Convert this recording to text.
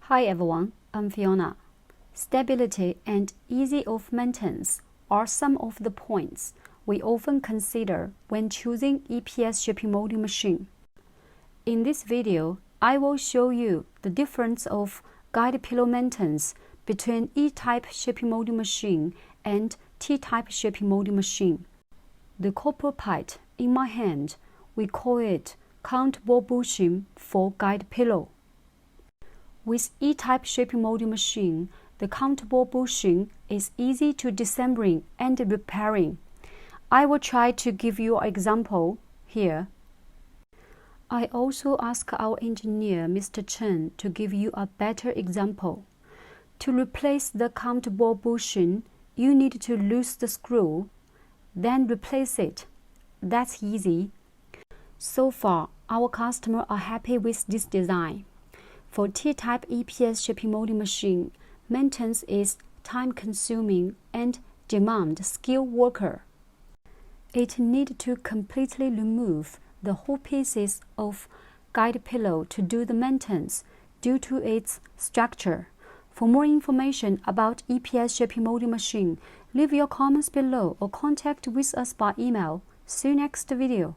Hi everyone, I'm Fiona. Stability and ease of maintenance are some of the points we often consider when choosing EPS shipping molding machine. In this video, I will show you the difference of guide pillow maintenance between E-type shipping molding machine and T-type shipping molding machine. The copper pipe in my hand, we call it count ball bushing for guide pillow. With E-type shipping molding machine, the count ball bushing is easy to disassembling and repairing. I will try to give you an example here. I also ask our engineer, Mr. Chen, to give you a better example. To replace the count ball bushing, you need to loosen the screw, then replace it. That's easy. So far, our customers are happy with this design. For T-type EPS shipping molding machine, maintenance is time-consuming and demand skilled worker. It needs to completely remove the whole pieces of guide pillow to do the maintenance due to its structure. For more information about EPS shipping molding machine, leave your comments below or contact with us by email. See you next video.